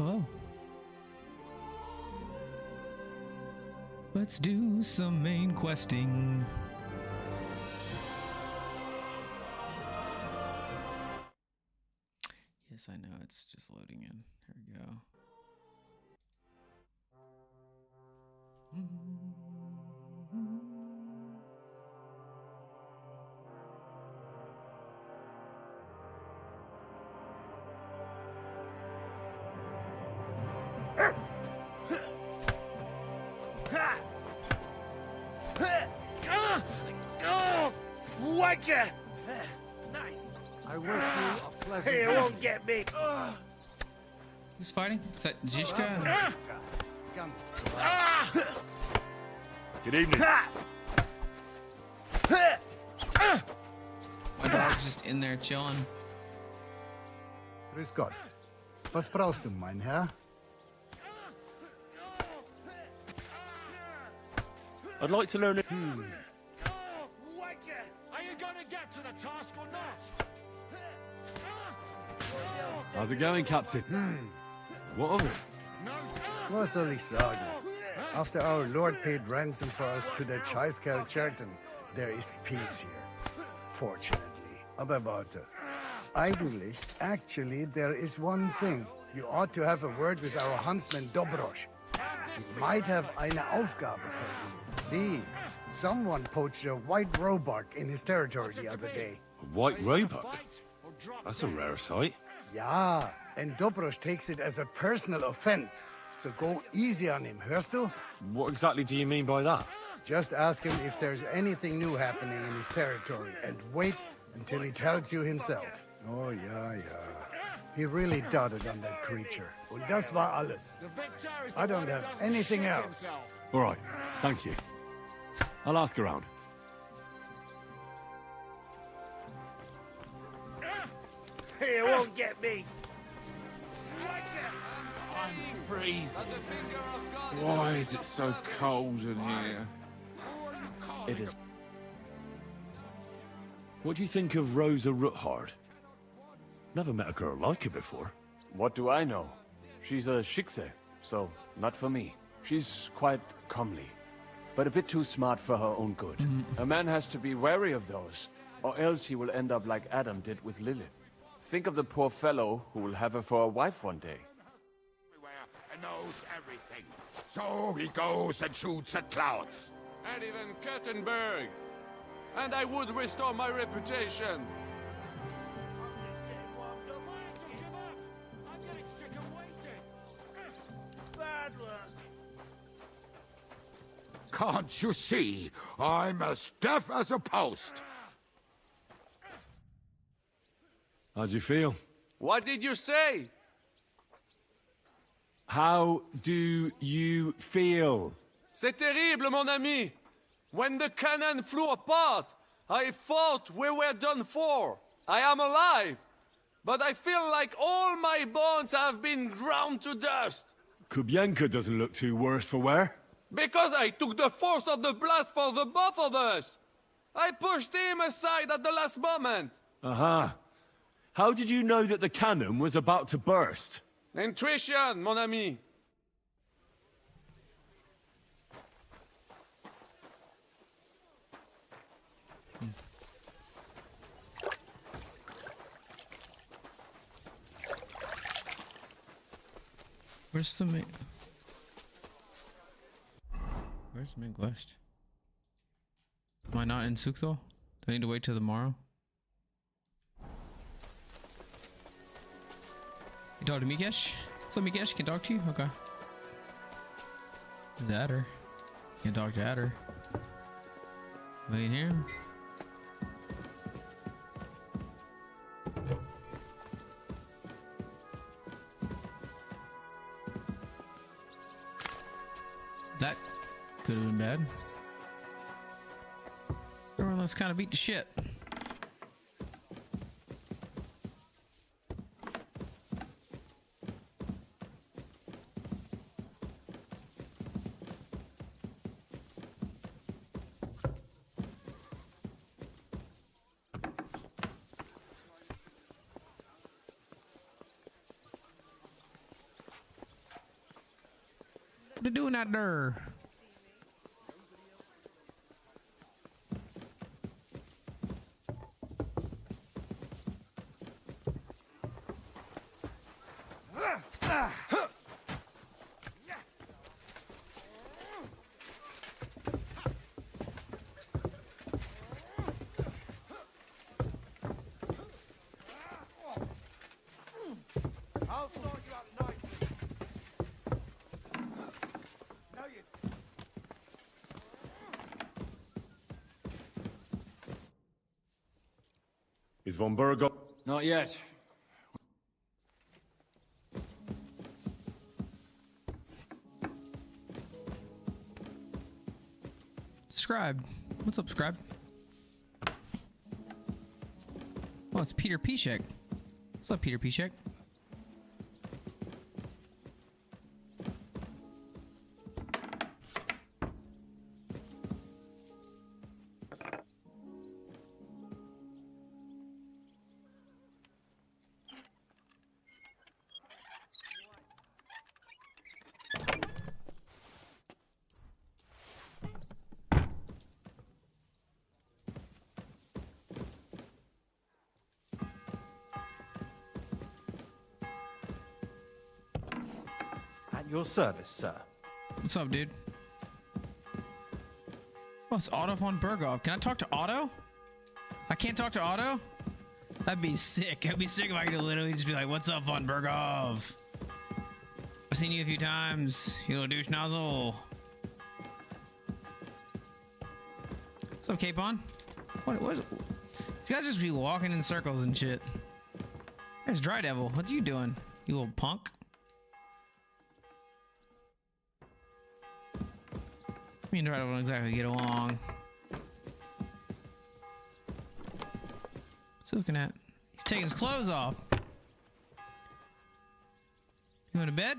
hello. Let's do some main questing. Yes, I know, it's just loading in. Here we go. Wanker! Nice. I wish you a pleasant He won't get me. Who's fighting? Is that Zizka? Good evening. My dog's just in there chilling. Grüß Gott. Was brauchst du, mein Herr? I'd like to learn. Are you gonna get to the task or not? How's it going, Captain? What of it? Was soll ich sagen? After our Lord paid ransom for us to the Chaiskel Cherton, there is peace here. Fortunately. Aber warte. Actually, there is one thing. You ought to have a word with our huntsman Dobrosch. He might have eine Aufgabe for you. See, someone poached a white roebuck in his territory the other day. A white roebuck? That's a rare sight. Ja, and Dobrosch takes it as a personal offense. So go easy on him, hörst du? What exactly do you mean by that? Just ask him if there's anything new happening in his territory, and wait until he tells you himself. Oh, yeah. He really doted on that creature. Und das war alles. I don't have anything else. All right, thank you. I'll ask around. He won't get me. I'm freezing. Why is it so cold in here? It is. What do you think of Rosa Ruthard? Never met a girl like her before. What do I know? She's a Schickse, so not for me. She's quite comely, but a bit too smart for her own good. A man has to be wary of those, or else he will end up like Adam did with Lilith. Think of the poor fellow who will have her for a wife one day. And knows everything. So he goes and shoots at clouds. And even Kettenberg. And I would restore my reputation. Can't you see? I'm as deaf as a post. How'd you feel? What did you say? How do you feel? C'est terrible, mon ami. When the cannon flew apart, I thought we were done for. I am alive, but I feel like all my bones have been ground to dust. Kubienka doesn't look too worse for wear. Because I took the force of the blast for the both of us. I pushed him aside at the last moment. Aha. How did you know that the cannon was about to burst? Intuition, mon ami. Where's the main... Where's the main quest? Am I not in Sukthal? Do I need to wait till tomorrow? You talk to Mikesh? So Mikesh can talk to you? Okay. Is that her? Can't talk to Adder. Wait here. That could have been bad. Everyone, let's kind of beat the shit. What you doing out there? I'll sort you out nicely. No, you. Is von Burgo... Not yet. Scribe. What's up, Scribe? Oh, it's Peter Pishek. What's up, Peter Pishek? At your service, sir. What's up, dude? Oh, it's Otto von Berghoff. Can I talk to Otto? I can't talk to Otto? That'd be sick. That'd be sick if I could literally just be like, what's up, von Berghoff? I've seen you a few times, you little douche nozzle. What's up, Capon? What is it? These guys just be walking in circles and shit. There's Dry Devil. What you doing, you little punk? Me and Dry Devil don't exactly get along. What's he looking at? He's taking his clothes off. You going to bed?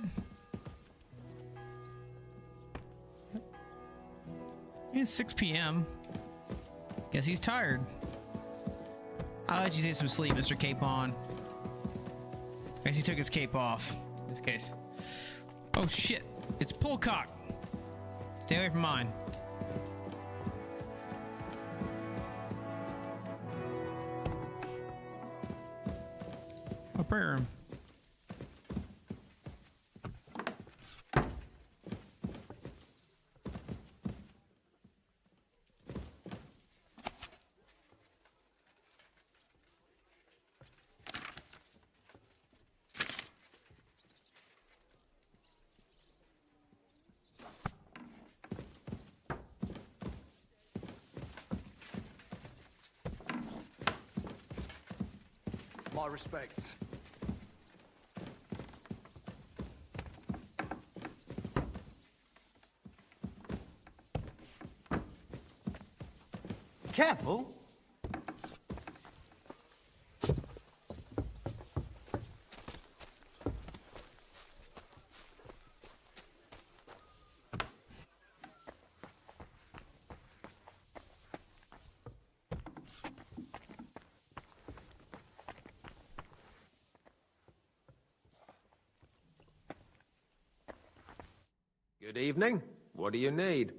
It's 6 p.m. Guess he's tired. I'll let you take some sleep, Mr. Capon. Guess he took his cape off. In this case. Oh shit! It's Pullcock. Stay away from mine. Oh, prayer room. My respects. Careful. Good evening. What do you need?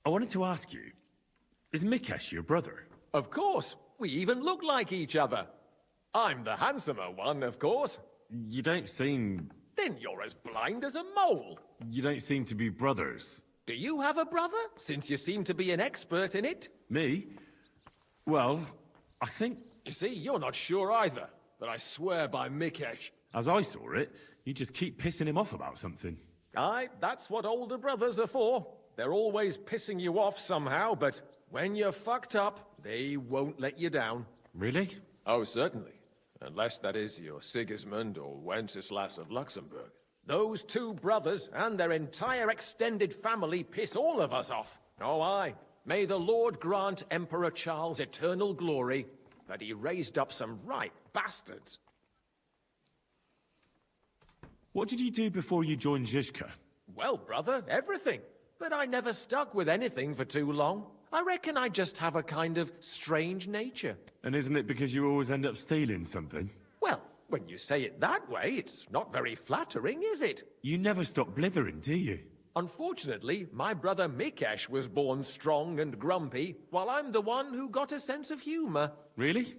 I wanted to ask you, is Mikesh your brother? Of course. We even look like each other. I'm the handsomer one, of course. You don't seem... Then you're as blind as a mole. You don't seem to be brothers. Do you have a brother, since you seem to be an expert in it? Me? Well, I think, You see, you're not sure either, but I swear by Mikesh. as I saw it, you just keep pissing him off about something. Aye, that's what older brothers are for. They're always pissing you off somehow, but when you're fucked up, they won't let you down. Really? Oh, certainly. Unless that is your Sigismund or Wenceslas of Luxembourg. Those two brothers and their entire extended family piss all of us off. Oh, aye. May the Lord grant Emperor Charles eternal glory, but he raised up some right bastards. What did you do before you joined Zizka? Well, brother, everything. But I never stuck with anything for too long. I reckon I just have a kind of strange nature. And isn't it because you always end up stealing something? Well, When you say it that way, it's not very flattering, is it? You never stop blithering, do you? Unfortunately, my brother Mikesh was born strong and grumpy, while I'm the one who got a sense of humor. Really?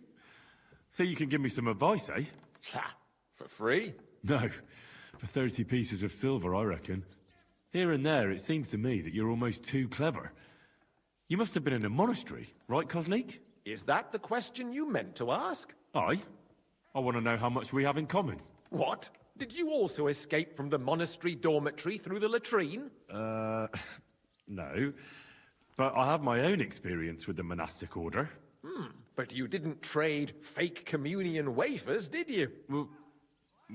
So you can give me some advice, eh? Ha! For free? No. For 30 pieces of silver, I reckon. Here and there, it seems to me that you're almost too clever. You must have been in a monastery, right, Kozlik? Is that the question you meant to ask? Aye. I want to know how much we have in common. What? Did you also escape from the monastery dormitory through the latrine? No. But I have my own experience with the monastic order. But you didn't trade fake communion wafers, did you? Well,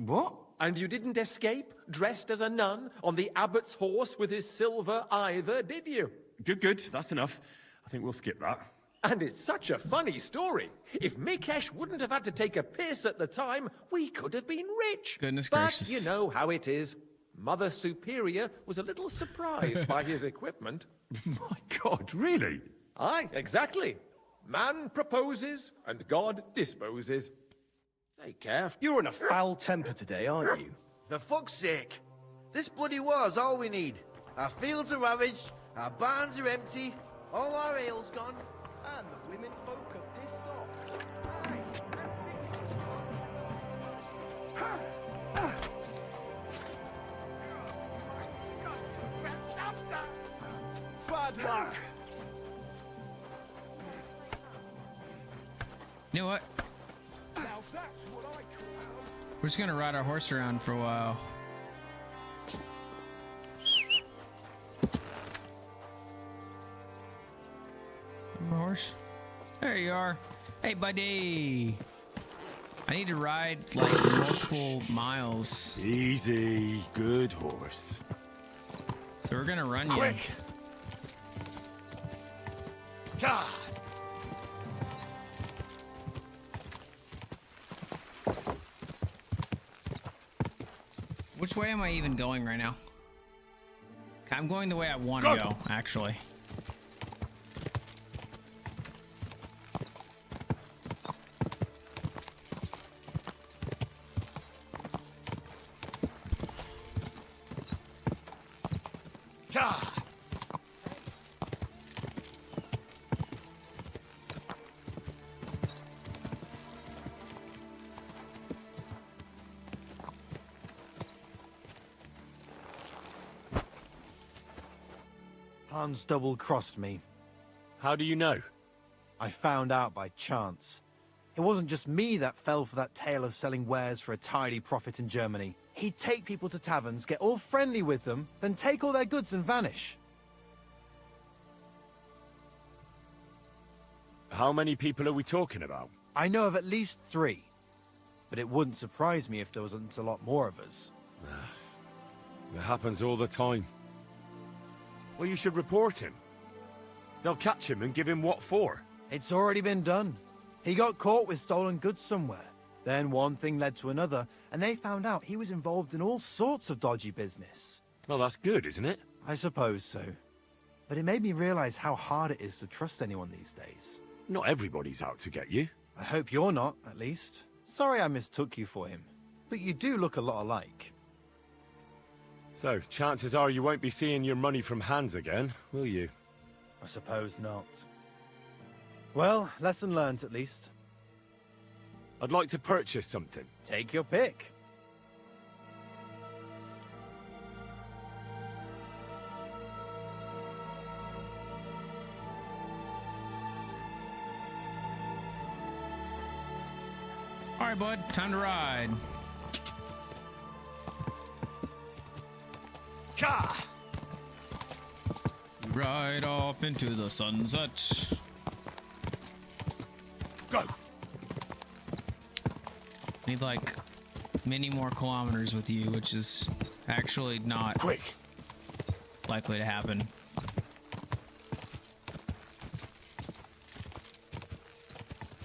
what? And you didn't escape, dressed as a nun, on the abbot's horse with his silver either, did you? Good. That's enough. I think we'll skip that. And it's such a funny story. If Mikesh wouldn't have had to take a piss at the time, we could have been rich. Goodness but gracious. you know how it is. Mother Superior was a little surprised by his equipment. My God, really? Aye, exactly. Man proposes, and God disposes. Take care. You're in a foul temper today, aren't you? For fuck's sake. This bloody war's all we need. Our fields are ravaged, our barns are empty, all our ale's gone. And the women folk are pissed off. Bad luck. You know what? Now that's what I call. We're just gonna ride our horse around for a while. My horse? There you are. Hey, buddy. I need to ride like multiple miles, Easy. Good horse. so we're gonna run you. Quick! God! Which way am I even going right now? I'm going the way I want to go, actually. God! Hans double-crossed me. How do you know? I found out by chance. It wasn't just me that fell for that tale of selling wares for a tidy profit in Germany. He'd take people to taverns, get all friendly with them, then take all their goods and vanish. How many people are we talking about? I know of at least 3. But it wouldn't surprise me if there wasn't a lot more of us. It happens all the time. Well, you should report him. They'll catch him and give him what for. It's already been done. He got caught with stolen goods somewhere. Then one thing led to another, and they found out he was involved in all sorts of dodgy business. Well, that's good, isn't it? I suppose so. But it made me realize how hard it is to trust anyone these days. Not everybody's out to get you. I hope you're not, at least. Sorry I mistook you for him. But you do look a lot alike. So, chances are you won't be seeing your money from Hans again, will you? I suppose not. Well, lesson learned at least. I'd like to purchase something. Take your pick. All right, bud, time to ride. God! Ride off into the sunset. Go! Need like many more kilometers with you, which is actually not Quick! likely to happen.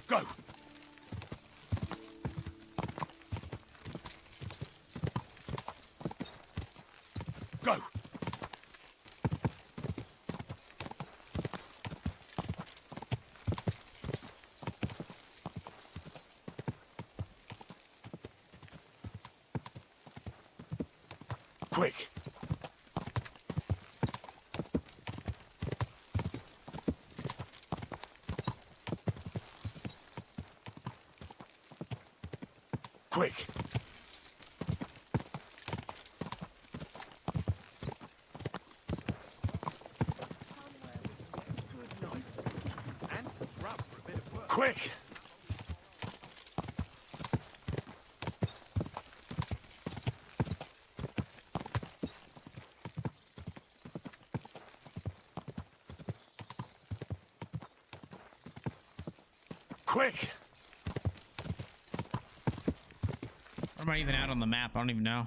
Go! Go! Quick! Quick! Quick! Quick! Or am I even out on the map? I don't even know.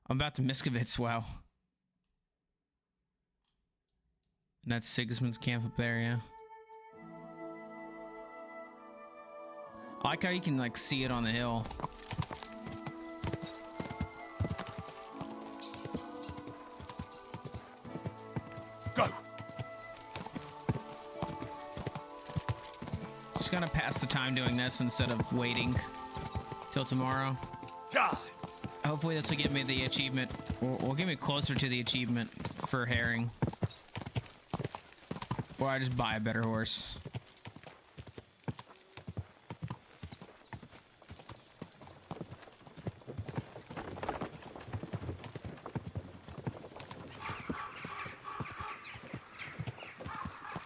I'm about to Miskovitz, wow. And that's Sigismund's camp up there, yeah. I like how you can, like, see it on the hill. Go! Just gonna pass the time doing this instead of waiting till tomorrow. Die! Hopefully this will give me the achievement, or get me closer to the achievement for herring. Or I just buy a better horse.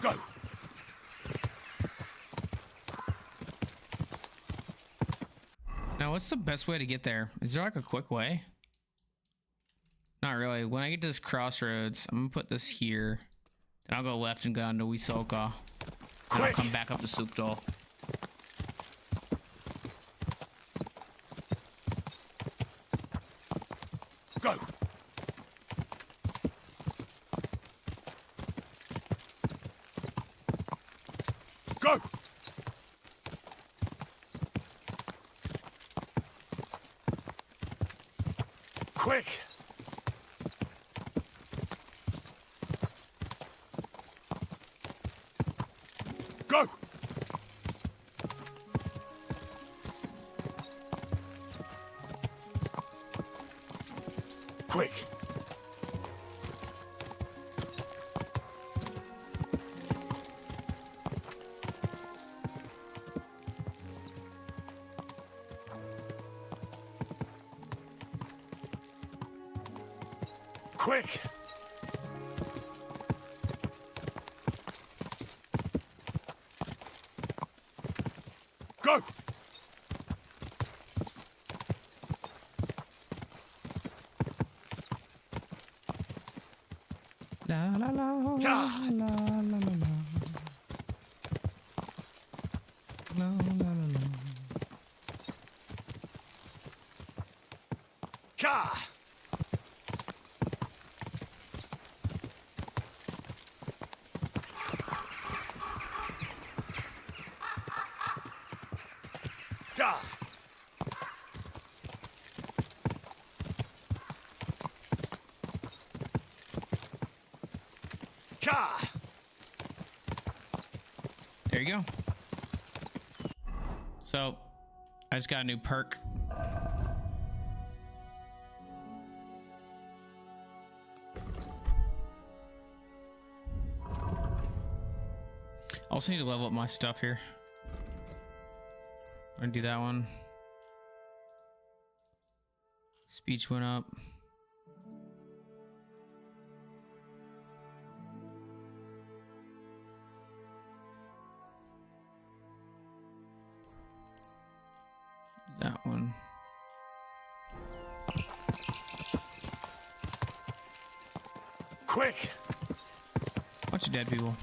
Go! Now, what's the best way to get there? Is there like a quick way? Not really. When I get to this crossroads, I'm gonna put this here. Then I'll go left and go down to Wisoka. And I'll come back up to Supdal. Go! Go! Quick! Go! Quick! Quick! Go! La la la Yeah. la la la la. La la la la. Ka! Ka! Ka! There you go. So, I just got a new perk. Also need to level up my stuff here. I'm gonna do that one. Speech went up. That one. Quick! Bunch of dead people.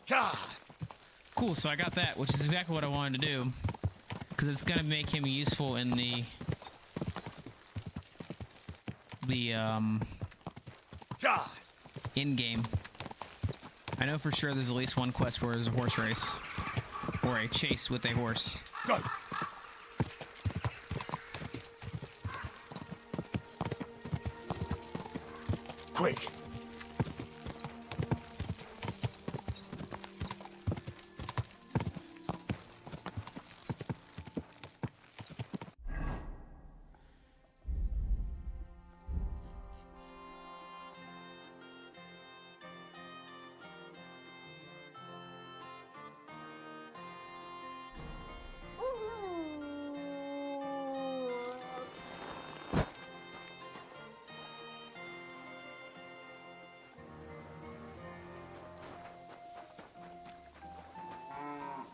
Ka! Cool, so I got that, which is exactly what I wanted to do. because it's gonna make him useful in the in game. I know for sure there's at least one quest where there's a horse race or a chase with a horse. Go! Quick!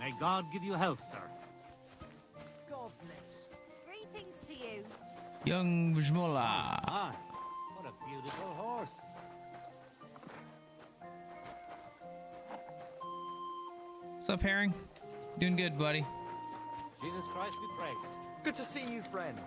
May God give you health, sir. God bless. Greetings to you. Young Vjmola. Ah, what a beautiful horse. What's up, Herring? Doing good, buddy. Jesus Christ be praised. Good to see you, friend.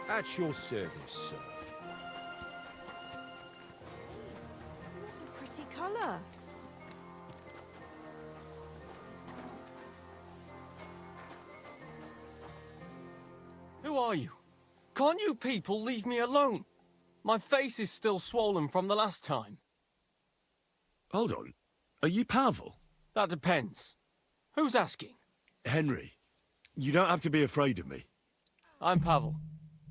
At your service, sir. What a pretty colour. Who are you? Can't you people leave me alone? My face is still swollen from the last time. Hold on. Are you Pavel? That depends. Who's asking? Henry, you don't have to be afraid of me. I'm Pavel.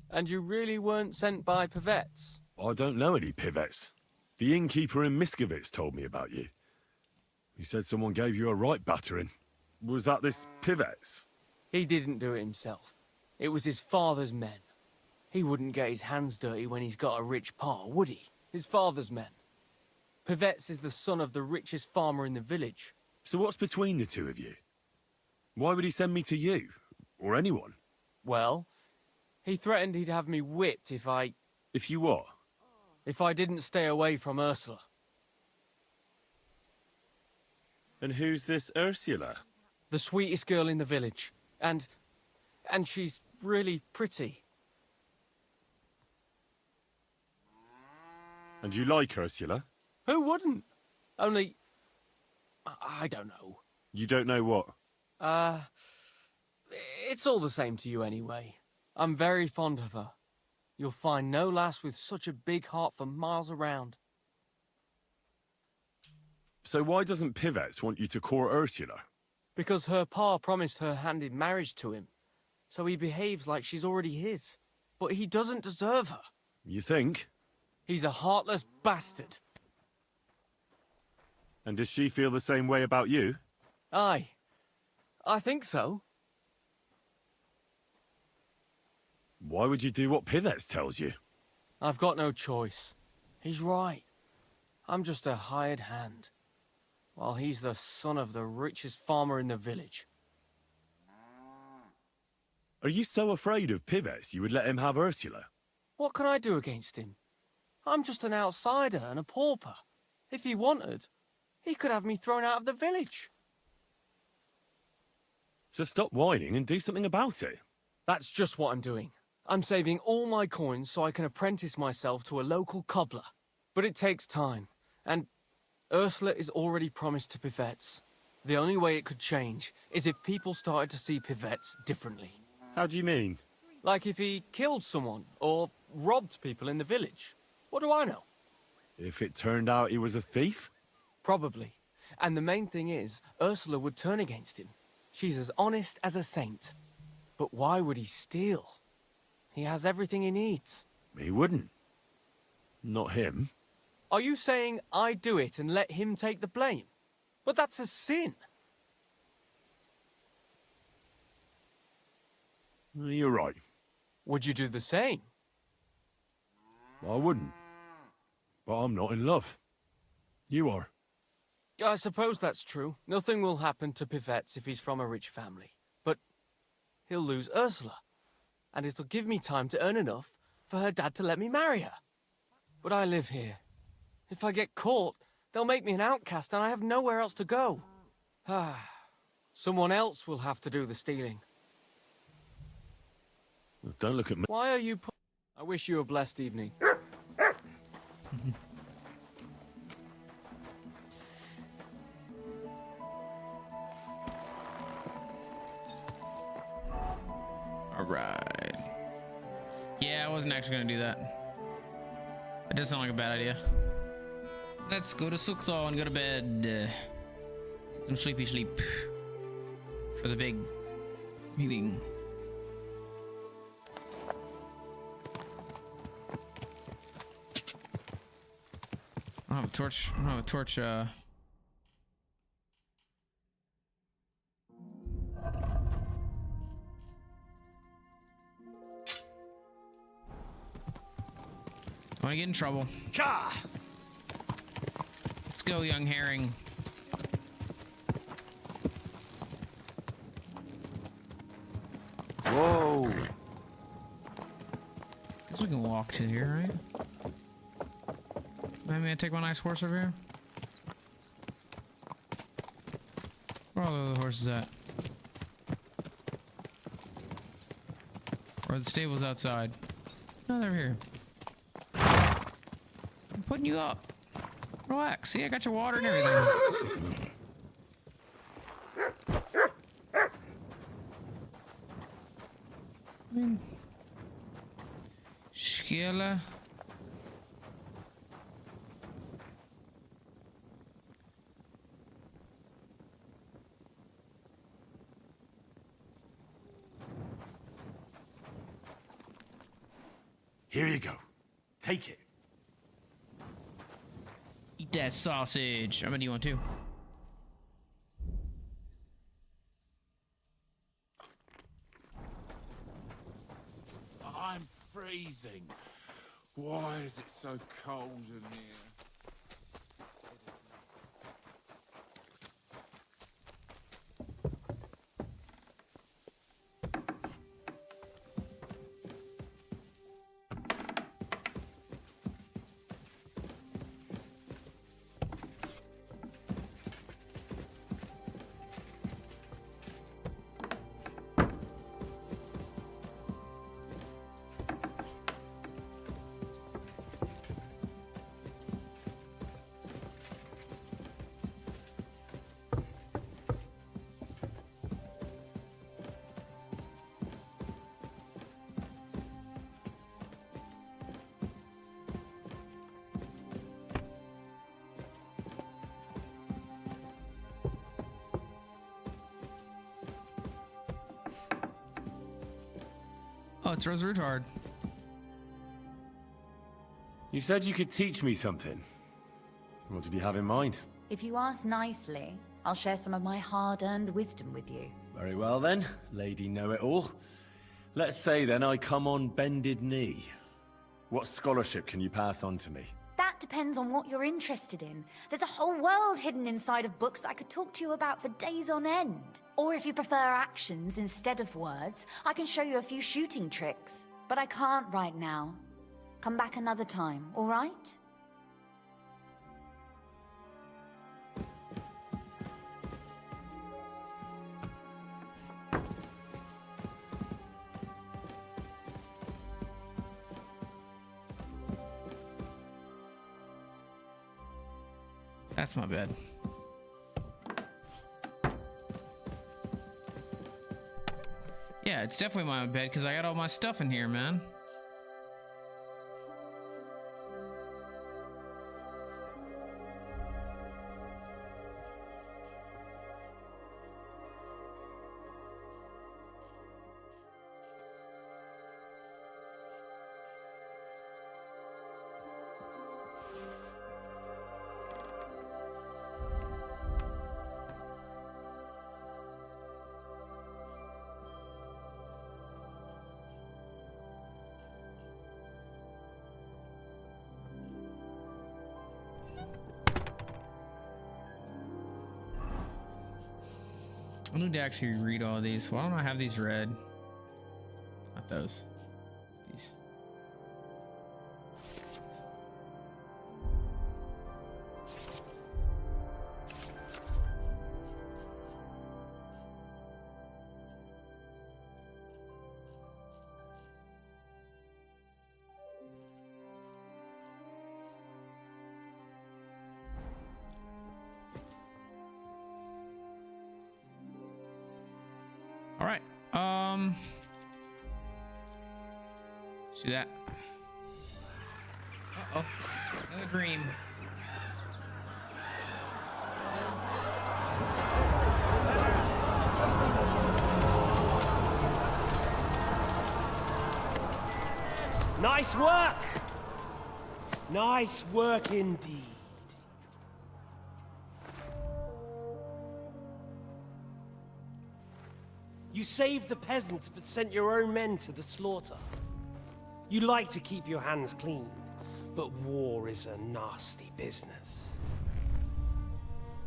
And you really weren't sent by Pivets? I don't know any Pivets. The innkeeper in Miskovitz told me about you. He said someone gave you a right battering. Was that this Pivets? He didn't do it himself. It was his father's men. He wouldn't get his hands dirty when he's got a rich pa, would he? His father's men. Pivets is the son of the richest farmer in the village. So what's between the two of you? Why would he send me to you? Or anyone? Well, he threatened he'd have me whipped if I... If you what? If I didn't stay away from Ursula. And who's this Ursula? The sweetest girl in the village. And she's really pretty. And you like Ursula? Who wouldn't? Only... I don't know. You don't know what? It's all the same to you anyway. I'm very fond of her. You'll find no lass with such a big heart for miles around. So why doesn't Pivets want you to court Ursula? Because her pa promised her hand in marriage to him. So he behaves like she's already his. But he doesn't deserve her. You think? He's a heartless bastard. And does she feel the same way about you? Aye. I think so. Why would you do what Pivets tells you? I've got no choice. He's right. I'm just a hired hand. While he's the son of the richest farmer in the village. Are you so afraid of Pivets you would let him have Ursula? What can I do against him? I'm just an outsider and a pauper. If he wanted, he could have me thrown out of the village. So stop whining and do something about it. That's just what I'm doing. I'm saving all my coins so I can apprentice myself to a local cobbler. But it takes time, and Ursula is already promised to Pivets. The only way it could change is if people started to see Pivets differently. How do you mean? Like if he killed someone, or robbed people in the village. What do I know? If it turned out he was a thief? Probably. And the main thing is, Ursula would turn against him. She's as honest as a saint. But why would he steal? He has everything he needs. He wouldn't. Not him. Are you saying I do it and let him take the blame? But that's a sin. You're right. Would you do the same? I wouldn't. But I'm not in love. You are. I suppose that's true. Nothing will happen to Pivets if he's from a rich family. But he'll lose Ursula. And it'll give me time to earn enough for her dad to let me marry her. But I live here. If I get caught, they'll make me an outcast and I have nowhere else to go. Someone else will have to do the stealing. Don't look at me. Why are you... I wish you a blessed evening. Alright. Yeah, I wasn't actually gonna do that. That does sound like a bad idea. Let's go to Sukto and go to bed. Get some sleepy sleep. For the big meeting. I don't have a torch. I don't have a torch, I want to get in trouble. Let's go, young herring. Whoa! Guess we can walk to here, right? Maybe I take my nice horse over here. Where are all the other horses at? Or are the stables outside? No, they're here. I'm putting you up. Relax. See, I got your water and everything. Skilla. Here you go. Take it. Eat that sausage. I mean, do you want to? I'm freezing. Why is it so cold in here? Oh, it's Rose Rootard. You said you could teach me something. What did you have in mind? If you ask nicely, I'll share some of my hard-earned wisdom with you. Very well then, Lady Know-It-All. Let's say then I come on bended knee. What scholarship can you pass on to me? That depends on what you're interested in. There's a whole world hidden inside of books I could talk to you about for days on end. Or if you prefer actions instead of words, I can show you a few shooting tricks. But I can't right now. Come back another time, all right? That's my bed. Yeah, it's definitely my bed because I got all my stuff in here, man. I need to actually read all these. Why don't I have these read? Not those. These. All right. Let's do that. Uh-oh. Another dream. Nice work! Nice work indeed. You saved the peasants, but sent your own men to the slaughter. You like to keep your hands clean, but war is a nasty business.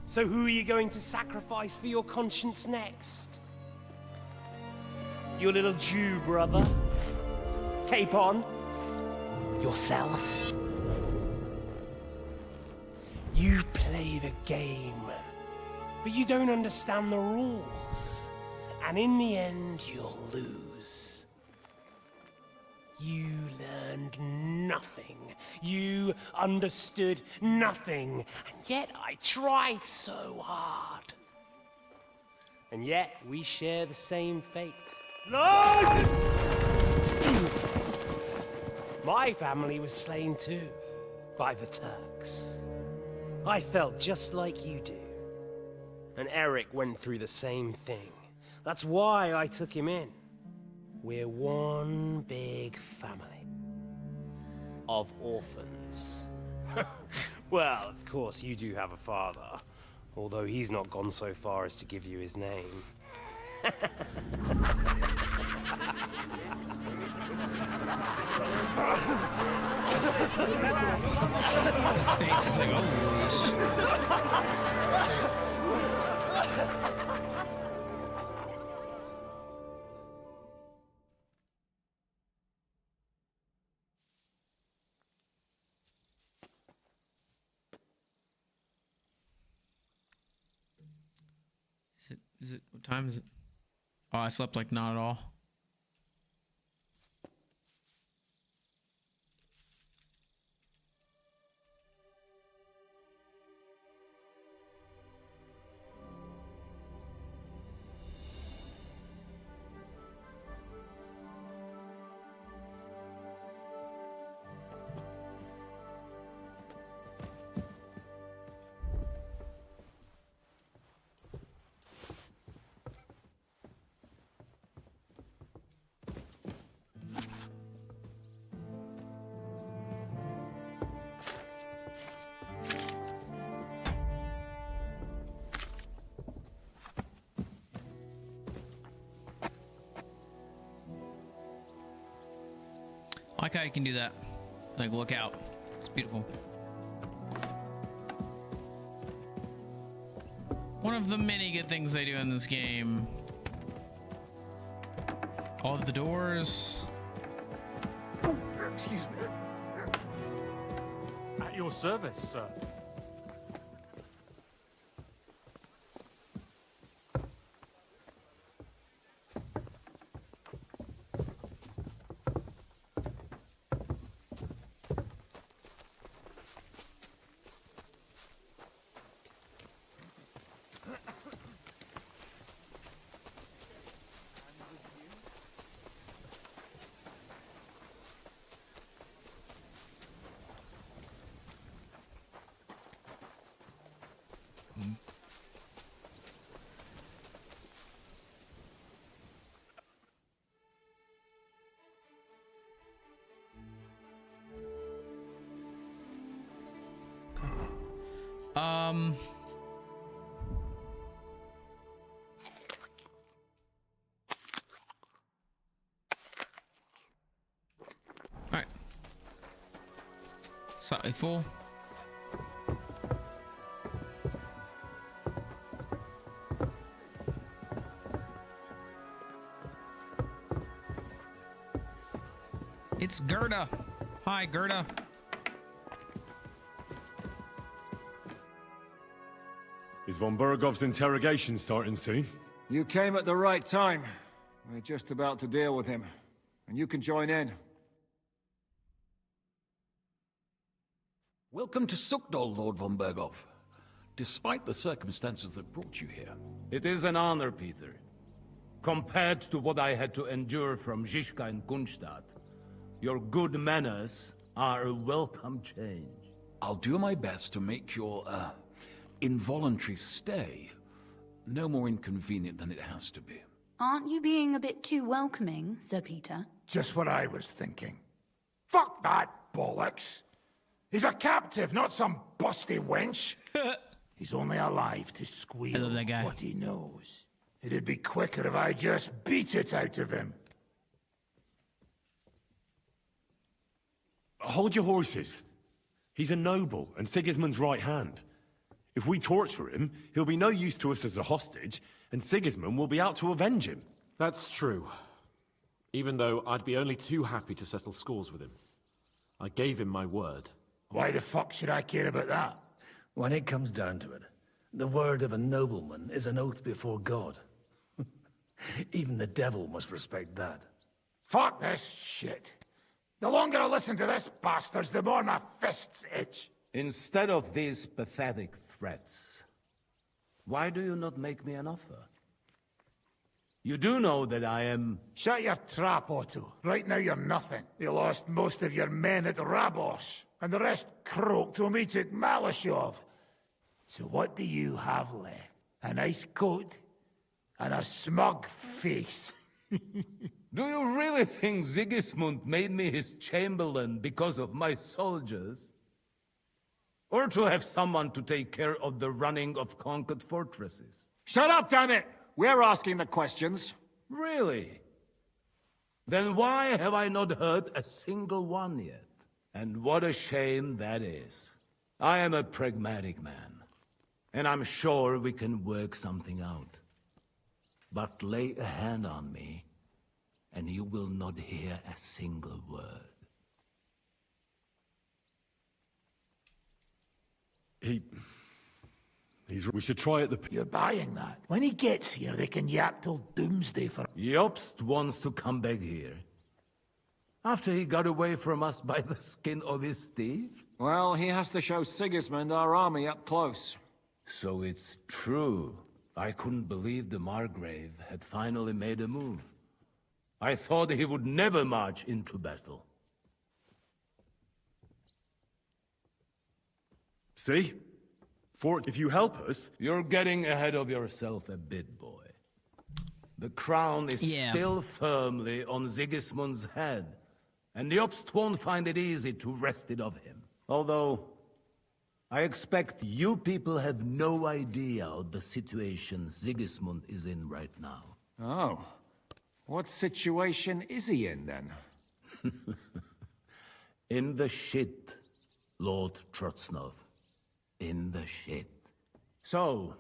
So who are you going to sacrifice for your conscience next? Your little Jew brother? Capon? Yourself? You play the game, but you don't understand the rules. And in the end, you'll lose. You learned nothing. You understood nothing. And yet I tried so hard. And yet we share the same fate. Lord! My family was slain too, by the Turks. I felt just like you do. And Eric went through the same thing. That's why I took him in. We're one big family. Of orphans. Well, of course, you do have a father. Although he's not gone so far as to give you his name. His face is like, oh. Is it, what time is it? Oh, I slept like not at all. I like how you can do that. Like, look out. It's beautiful. One of the many good things they do in this game. All of the doors. Excuse me. your service, sir. Alright. Slightly full. It's Gerda. Hi, Gerda. Is von Burgov's interrogation starting soon? You came at the right time. We're just about to deal with him. And you can join in. Welcome to Sukdol, Lord von Burgov. Despite the circumstances that brought you here. It is an honor, Peter. Compared to what I had to endure from Zizka and Kunstadt, your good manners are a welcome change. I'll do my best to make your, involuntary stay no more inconvenient than it has to be. Aren't you being a bit too welcoming, Sir Peter? Just what I was thinking. Fuck that bollocks! He's a captive, not some busty wench. He's only alive to squeal what he knows. It'd be quicker if I just beat it out of him. Hold your horses. He's a noble and Sigismund's right hand. If we torture him, he'll be no use to us as a hostage, and Sigismund will be out to avenge him. That's true. Even though I'd be only too happy to settle scores with him. I gave him my word. Why the fuck should I care about that? When it comes down to it, the word of a nobleman is an oath before God. Even the devil must respect that. Fuck this shit. The longer I listen to this bastards, the more my fists itch. Instead of these pathetic threats, why do you not make me an offer? You do know that I am... Shut your trap, Otto. Right now you're nothing. You lost most of your men at Rabos, and the rest croaked when we took Malashov. So what do you have left? A nice coat? And a smug face? Do you really think Sigismund made me his chamberlain because of my soldiers? Or to have someone to take care of the running of conquered fortresses? Shut up, damn it! We're asking the questions. Really? Then why have I not heard a single one yet? And what a shame that is. I am a pragmatic man, and I'm sure we can work something out. But lay a hand on me, and you will not hear a single word. We should try it. You're buying that. When he gets here, they can yap till doomsday for... Jobst wants to come back here. After he got away from us by the skin of his teeth? Well, he has to show Sigismund our army up close. So it's true. I couldn't believe the Margrave had finally made a move. I thought he would never march into battle. See? Fort, if you help us... You're getting ahead of yourself a bit, boy. The crown is still firmly on Sigismund's head, and Jobst won't find it easy to wrest it of him. Although, I expect you people have no idea of the situation Sigismund is in right now. Oh. What situation is he in, then? In the shit, Lord Trotznov. In the shit. So,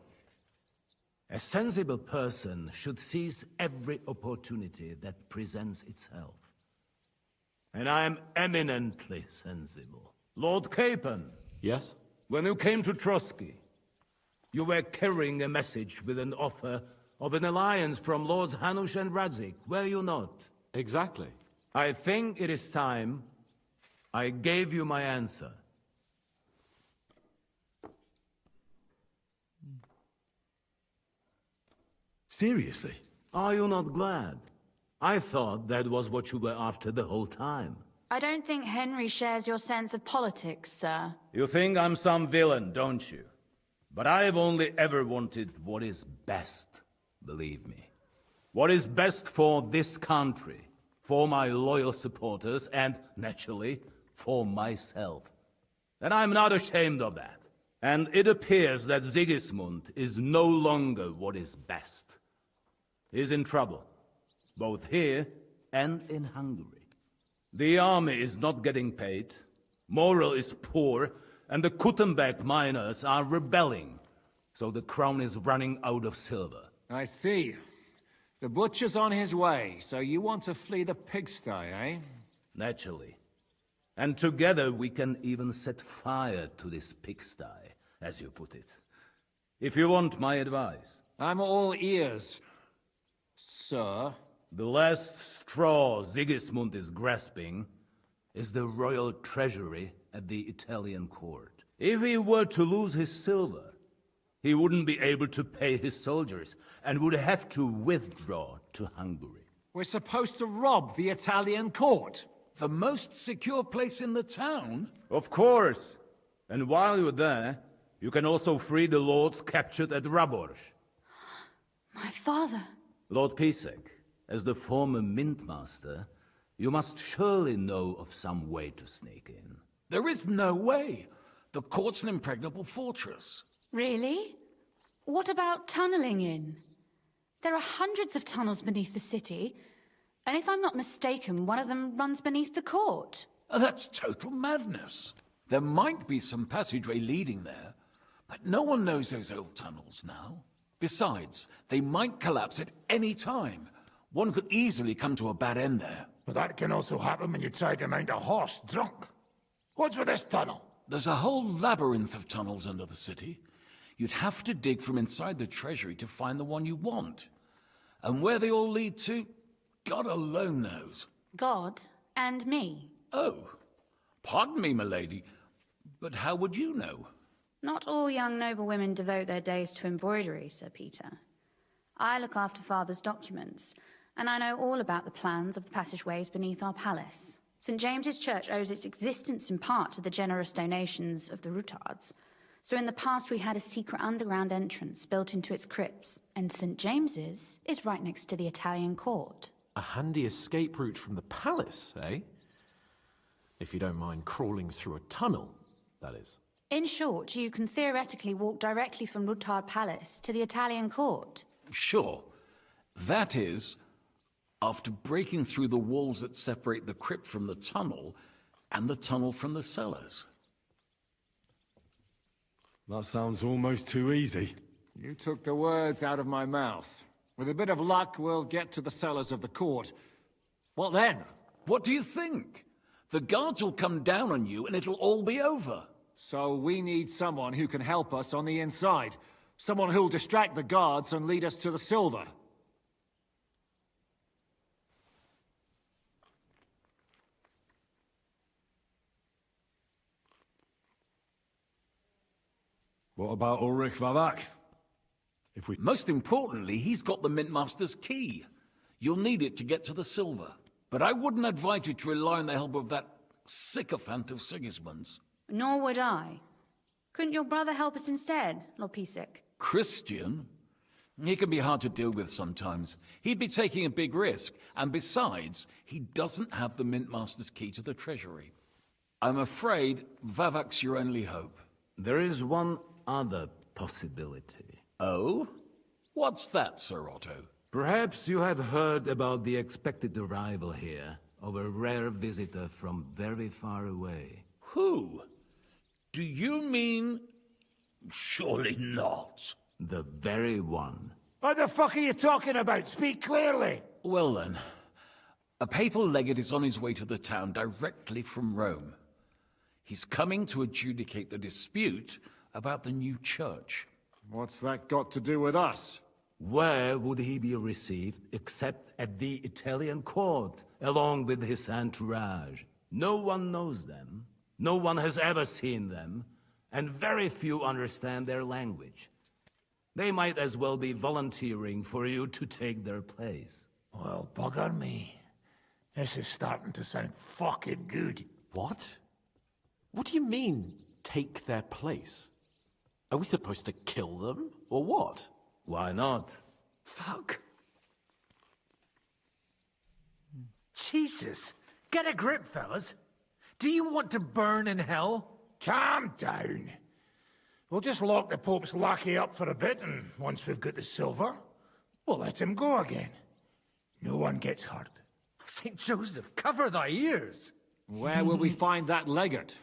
a sensible person should seize every opportunity that presents itself. And I am eminently sensible. Lord Capon, Yes? When you came to Trotsky, you were carrying a message with an offer of an alliance from Lords Hanush and Radzik, were you not? Exactly. I think it is time I gave you my answer. Seriously? Are you not glad? I thought that was what you were after the whole time. I don't think Henry shares your sense of politics, sir. You think I'm some villain, don't you? But I've only ever wanted what is best, believe me. What is best for this country, for my loyal supporters, and, naturally, for myself. And I'm not ashamed of that. And it appears that Sigismund is no longer what is best. He's in trouble, both here and in Hungary. The army is not getting paid, morale is poor, and the Kuttenberg miners are rebelling, so the crown is running out of silver. I see. The butcher's on his way, so you want to flee the pigsty, eh? Naturally. And together we can even set fire to this pigsty, as you put it. If you want my advice. I'm all ears, sir. The last straw Sigismund is grasping is the royal treasury at the Italian court. If he were to lose his silver, he wouldn't be able to pay his soldiers and would have to withdraw to Hungary. We're supposed to rob the Italian court. The most secure place in the town? Of course. And while you're there, you can also free the lords captured at Raborz. My father. Lord Pisek, as the former Mintmaster, you must surely know of some way to sneak in. There is no way. The court's an impregnable fortress. Really? What about tunneling in? There are hundreds of tunnels beneath the city, and if I'm not mistaken, one of them runs beneath the court. That's total madness. There might be some passageway leading there, but no one knows those old tunnels now. Besides, they might collapse at any time. One could easily come to a bad end there. But that can also happen when you try to mount a horse drunk. What's with this tunnel? There's a whole labyrinth of tunnels under the city. You'd have to dig from inside the treasury to find the one you want. And where they all lead to, God alone knows. God and me. Oh, pardon me, milady, but how would you know? Not all young noblewomen devote their days to embroidery, Sir Peter. I look after Father's documents, and I know all about the plans of the passageways beneath our palace. St. James's Church owes its existence in part to the generous donations of the Rutards. So in the past we had a secret underground entrance built into its crypts, and St. James's is right next to the Italian court. A handy escape route from the palace, eh? If you don't mind crawling through a tunnel, that is. In short, you can theoretically walk directly from Rutard Palace to the Italian court. Sure. That is, after breaking through the walls that separate the crypt from the tunnel, and the tunnel from the cellars. That sounds almost too easy. You took the words out of my mouth. With a bit of luck, we'll get to the cellars of the court. What then? What do you think? The guards will come down on you and it'll all be over. So we need someone who can help us on the inside. Someone who'll distract the guards and lead us to the silver. What about Ulrich Vavak? Most importantly, he's got the Mintmaster's key. You'll need it to get to the silver. But I wouldn't advise you to rely on the help of that sycophant of Sigismund's. Nor would I. Couldn't your brother help us instead, Lord Pisek? Christian? He can be hard to deal with sometimes. He'd be taking a big risk, and besides, he doesn't have the Mintmaster's key to the treasury. I'm afraid Vavak's your only hope. There is one other possibility. Oh? What's that, Sir Otto? Perhaps you have heard about the expected arrival here of a rare visitor from very far away. Who? Do you mean... Surely not. The very one. What the fuck are you talking about? Speak clearly. Well then, a papal legate is on his way to the town directly from Rome. He's coming to adjudicate the dispute about the new church. What's that got to do with us? Where would he be received except at the Italian court, along with his entourage? No one knows them, no one has ever seen them, and very few understand their language. They might as well be volunteering for you to take their place. Well, bugger me. This is starting to sound fucking good. What? What do you mean, take their place? Are we supposed to kill them, or what? Why not? Fuck. Jesus! Get a grip, fellas. Do you want to burn in hell? Calm down. We'll just lock the Pope's lackey up for a bit, and once we've got the silver, we'll let him go again. No one gets hurt. St. Joseph, cover thy ears! Where will we find that legate?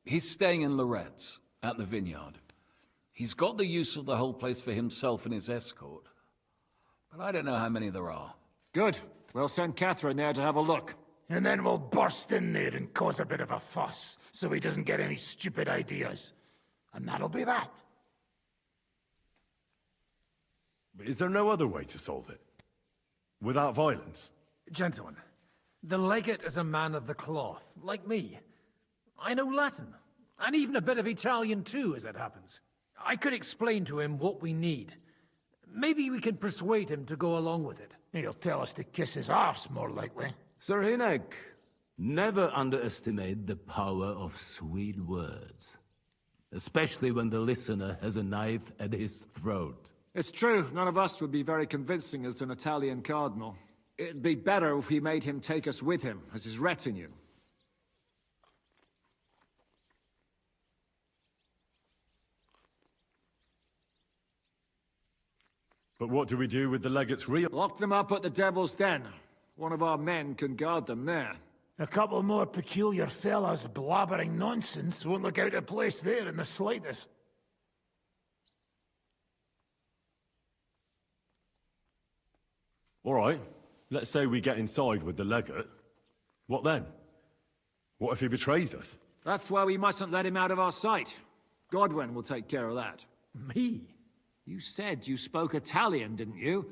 He's staying in Loretz, at the vineyard. He's got the use of the whole place for himself and his escort. But I don't know how many there are. Good. We'll send Catherine there to have a look. And then we'll burst in there and cause a bit of a fuss, so he doesn't get any stupid ideas. And that'll be that. Is there no other way to solve it? Without violence? Gentlemen, the legate is a man of the cloth, like me. I know Latin, and even a bit of Italian too, as it happens. I could explain to him what we need. Maybe we can persuade him to go along with it. He'll tell us to kiss his arse, more likely. Sir Hinek, never underestimate the power of sweet words. Especially when the listener has a knife at his throat. It's true, none of us would be very convincing as an Italian cardinal. It'd be better if we made him take us with him, as his retinue. But what do we do with the legate's real... Lock them up at the Devil's Den. One of our men can guard them there. A couple more peculiar fellas blabbering nonsense won't look out of place there in the slightest. All right, let's say we get inside with the legate. What then? What if he betrays us? That's why we mustn't let him out of our sight. Godwin will take care of that. Me? You said you spoke Italian, didn't you?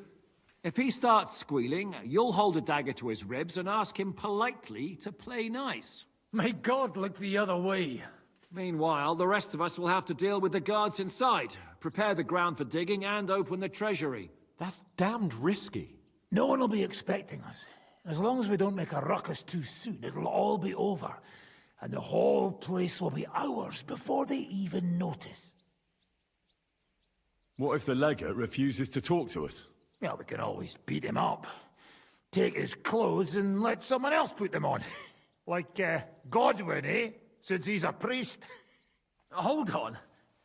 If he starts squealing, you'll hold a dagger to his ribs and ask him politely to play nice. May God look the other way. Meanwhile, the rest of us will have to deal with the guards inside, prepare the ground for digging, and open the treasury. That's damned risky. No one will be expecting us. As long as we don't make a ruckus too soon, it'll all be over. And the whole place will be ours before they even notice. What if the legate refuses to talk to us? Well, we can always beat him up. Take his clothes and let someone else put them on. Like, Godwin, eh? Since he's a priest. Hold on.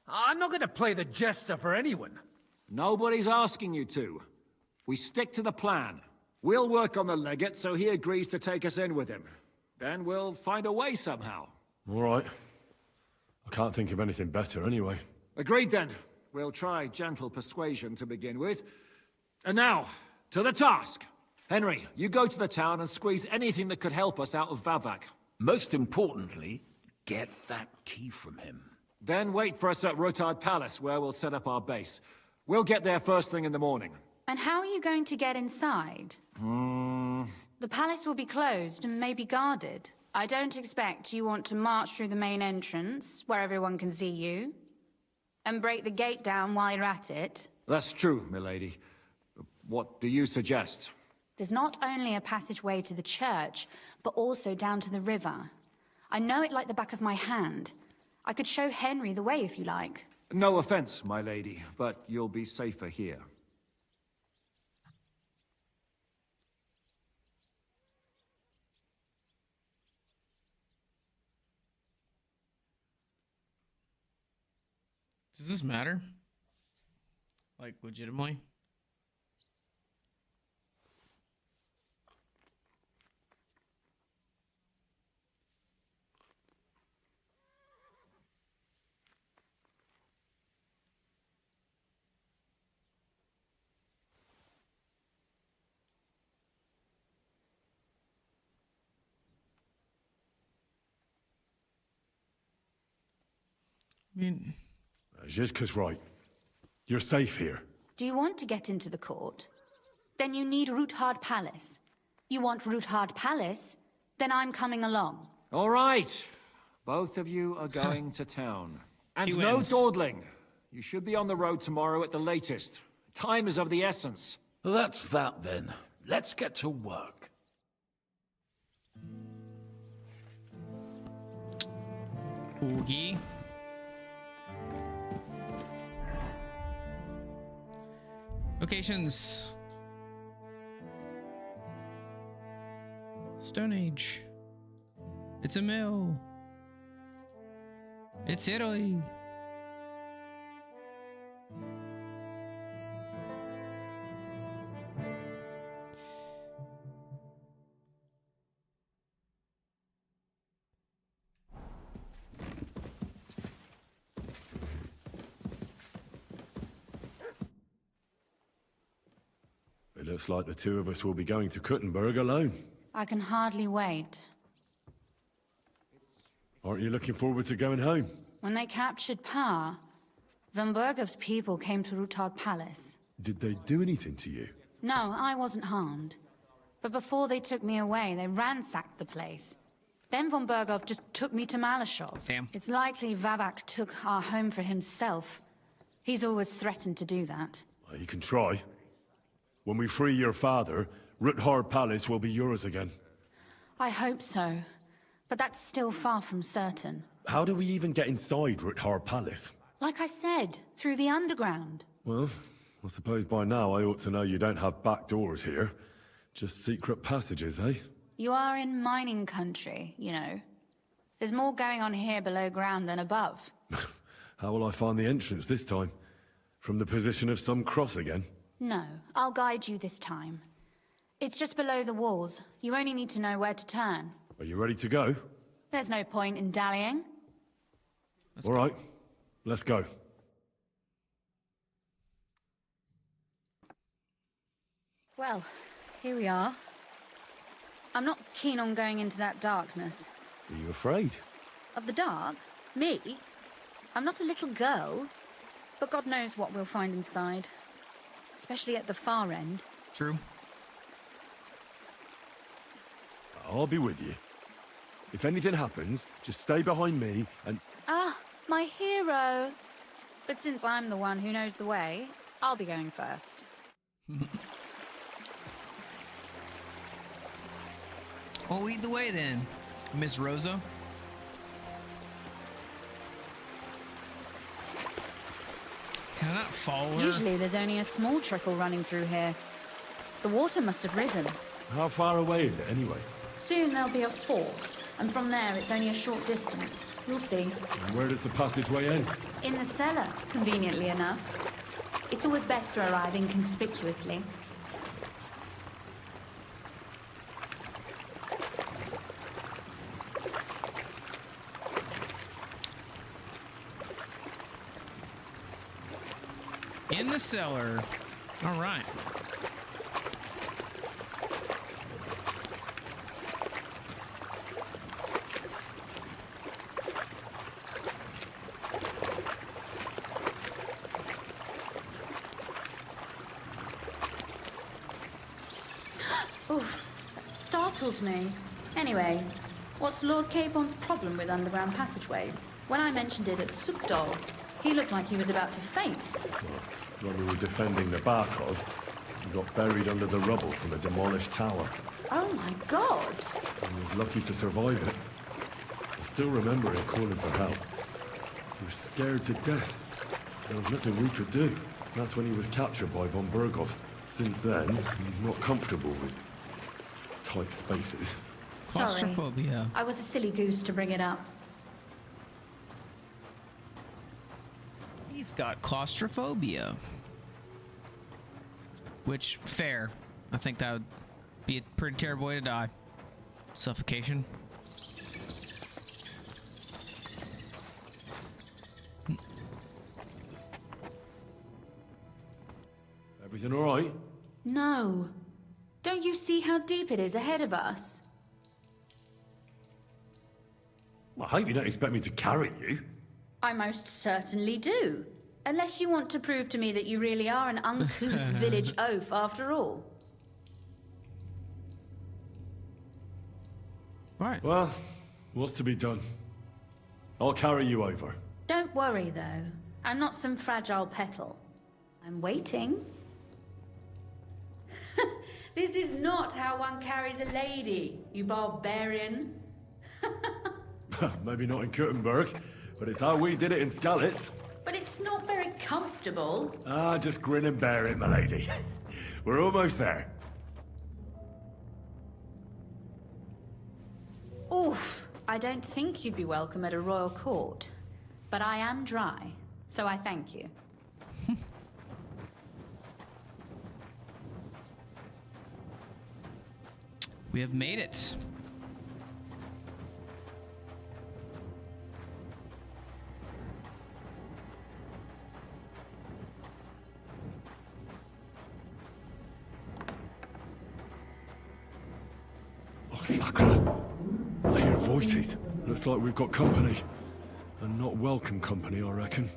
I'm not going to play the jester for anyone. Nobody's asking you to. We stick to the plan. We'll work on the legate so he agrees to take us in with him. Then we'll find a way somehow. All right. I can't think of anything better anyway. Agreed then. We'll try gentle persuasion to begin with. And now, to the task. Henry, you go to the town and squeeze anything that could help us out of Vavak. Most importantly, get that key from him. Then wait for us at Rotard Palace, where we'll set up our base. We'll get there first thing in the morning. And how are you going to get inside? The palace will be closed and maybe guarded. I don't expect you want to march through the main entrance, where everyone can see you, and break the gate down while you're at it. That's true, milady. What do you suggest? There's not only a passageway to the church, but also down to the river. I know it like the back of my hand. I could show Henry the way if you like. No offense, my lady, but you'll be safer here. Does this matter? Like, legitimately? I mean... Zhizka's right. You're safe here. Do you want to get into the court? Then you need Ruthard Palace. You want Ruthard Palace? Then I'm coming along. All right. Both of you are going to town. And He no wins. dawdling. You should be on the road tomorrow at the latest. Time is of the essence. That's that then. Let's get to work. Oogie. Locations. Stone Age. It's a mill. It's Italy. It looks like the two of us will be going to Kuttenberg alone. I can hardly wait. Aren't you looking forward to going home? When they captured power, Von Bergov's people came to Ruthard Palace. Did they do anything to you? No, I wasn't harmed. But before they took me away, they ransacked the place. Then Von Bergov just took me to Malashov. Damn. It's likely Vavak took our home for himself. He's always threatened to do that. Well, you can try. When we free your father, Ruthard Palace will be yours again. I hope so. But that's still far from certain. How do we even get inside Ruthard Palace? Like I said, through the underground. Well, I suppose by now I ought to know you don't have back doors here. Just secret passages, eh? You are in mining country, you know. There's more going on here below ground than above. How will I find the entrance this time? From the position of some cross again? No, I'll guide you this time. It's just below the walls. You only need to know where to turn. Are you ready to go? There's no point in dallying. All right, let's go. Well, here we are. I'm not keen on going into that darkness. Are you afraid? Of the dark? Me? I'm not a little girl. But God knows what we'll find inside. Especially at the far end. True. I'll be with you. If anything happens, just stay behind me and... Ah, my hero! But since I'm the one who knows the way, I'll be going first. Well, lead the way then, Miss Rosa. Can I not follow her? Usually there's only a small trickle running through here. The water must have risen. How far away is it anyway? Soon there'll be a fork, and from there it's only a short distance. You'll see. And where does the passageway end? In the cellar, conveniently enough. It's always best to arrive inconspicuously. In the cellar. All right. Oof, startled me. Anyway, what's Lord Capon's problem with underground passageways? When I mentioned it at Sukdol, he looked like he was about to faint. When we were defending the Barkov, we got buried under the rubble from a demolished tower. Oh my god! I was lucky to survive it. I still remember him calling for help. He was scared to death. There was nothing we could do. That's when he was captured by von Bergov. Since then, he's not comfortable with tight spaces. Sorry. Claustrophobia. I was a silly goose to bring it up. He's got claustrophobia. Which, fair. I think that would be a pretty terrible way to die. Suffocation. Everything all right? No. Don't you see how deep it is ahead of us? I hope you don't expect me to carry you. I most certainly do. Unless you want to prove to me that you really are an uncouth village oaf after all. Right. Well, what's to be done? I'll carry you over. Don't worry, though. I'm not some fragile petal. I'm waiting. This is not how one carries a lady, you barbarian. Maybe not in Kuttenberg, but it's how we did it in Skalitz. But it's not very comfortable. Ah, just grin and bear it, my lady. We're almost there. Oof, I don't think you'd be welcome at a royal court. But I am dry, so I thank you. We have made it. Oh, Sakra. I hear voices. Looks like we've got company. And not welcome company, I reckon.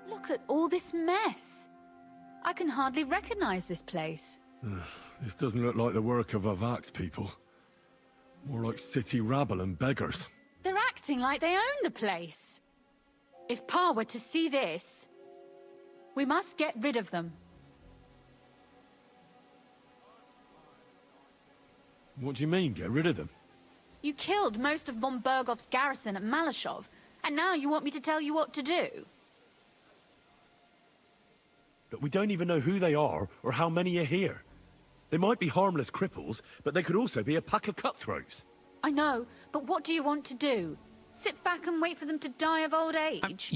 Look at all this mess. I can hardly recognize this place. This doesn't look like the work of Avak's people. More like city rabble and beggars. They're acting like they own the place. If Pa were to see this, we must get rid of them. What do you mean, get rid of them? You killed most of von Bergov's garrison at Malashov, and now you want me to tell you what to do? Look, we don't even know who they are or how many are here. They might be harmless cripples, but they could also be a pack of cutthroats. I know, but what do you want to do? Sit back and wait for them to die of old age?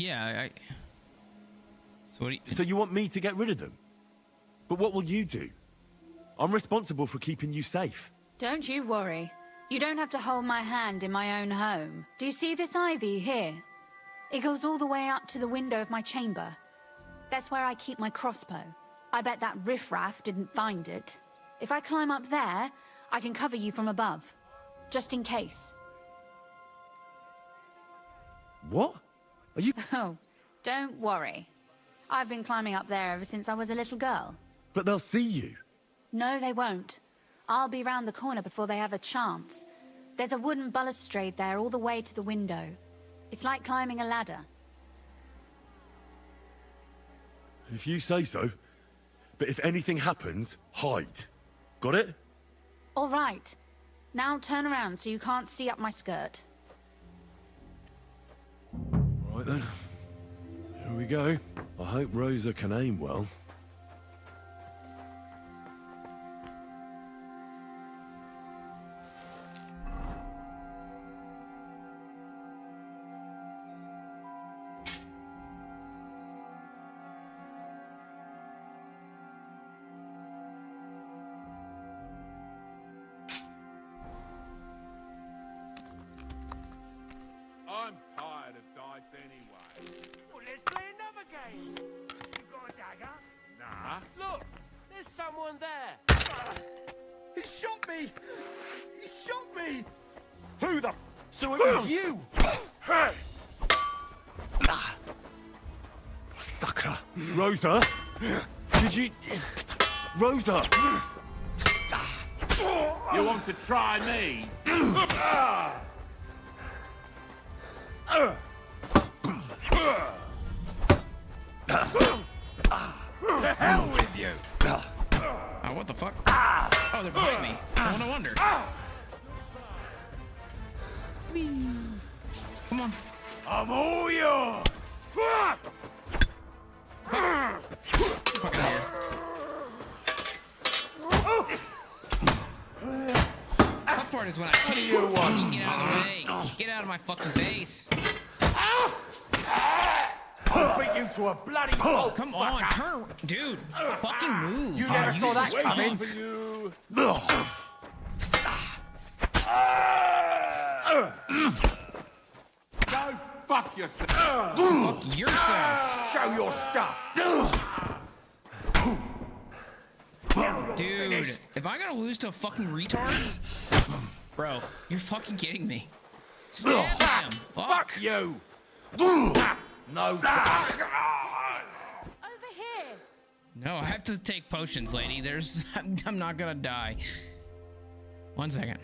So you want me to get rid of them? But what will you do? I'm responsible for keeping you safe. Don't you worry. You don't have to hold my hand in my own home. Do you see this ivy here? It goes all the way up to the window of my chamber. That's where I keep my crossbow. I bet that riffraff didn't find it. If I climb up there, I can cover you from above. Just in case. What? Are you... Oh, don't worry. I've been climbing up there ever since I was a little girl. But they'll see you. No, they won't. I'll be round the corner before they have a chance. There's a wooden balustrade there all the way to the window. It's like climbing a ladder. If you say so. But if anything happens, hide. Got it? All right. Now turn around so you can't see up my skirt. Right then. Here we go. I hope Rosa can aim well. I'm tired of dice anyway. Well, let's play another game. You got a dagger? Nah. Look, there's someone there. He shot me! He shot me! Who the... So it was you! Sakra! Rosa? Did you... Rosa! You want to try me? To hell with you! Oh, what the fuck? Oh, they're behind me. Oh, no wonder. Come on. I'm all yours! Fuck out here. That part is when I kick you. Get out of the way. Get out of my fucking face. I'll beat you to a bloody pulp! Come on, turn, dude. Fucking move. You never saw that coming! Go fuck yourself. Fuck yourself. Show your stuff. Dude, if I gotta lose to a fucking retard? Bro, you're fucking kidding me. Stab him. Fuck you. No. Over here. No, I have to take potions, lady. I'm not gonna die. 1 second.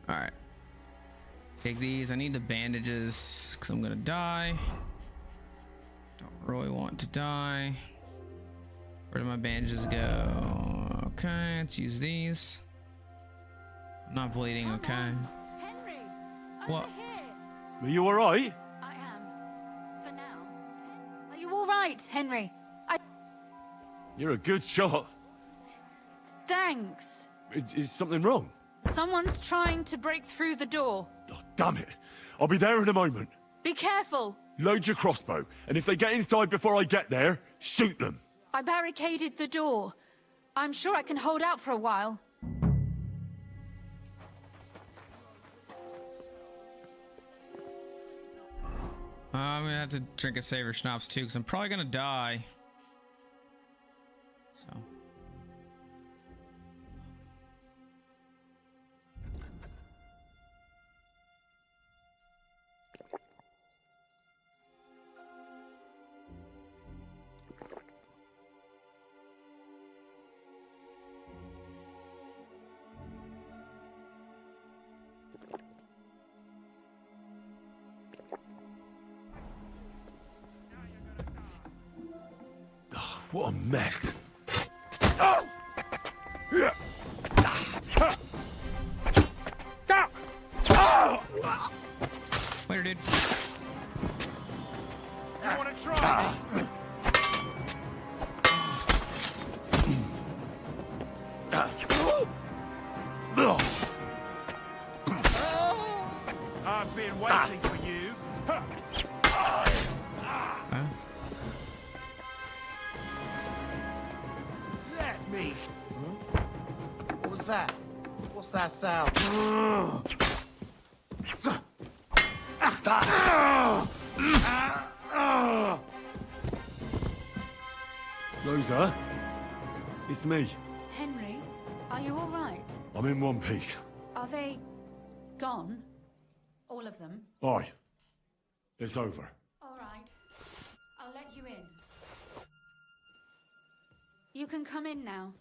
All right. Take these. I need the bandages because I'm gonna die. Don't really want to die. Where do my bandages go? Okay, let's use these. I'm not bleeding, okay. Henry. What? Over here. Are you alright? I am. For now. Are you all right, Henry? You're a good shot. Thanks. Is something wrong? Someone's trying to break through the door. Oh, damn it. I'll be there in a moment. Be careful. Load your crossbow, and if they get inside before I get there, shoot them. I barricaded the door. I'm sure I can hold out for a while. I'm gonna have to drink a saver schnapps too, because I'm probably gonna die. So. What a mess. Later, dude. You wanna try me? I've been waiting for you. Let me. What was that? What's that sound? Rosa, it's me. Henry, are you all right? I'm in one piece. Are they gone? All of them? Aye. It's over. All right. I'll let you in. You can come in now.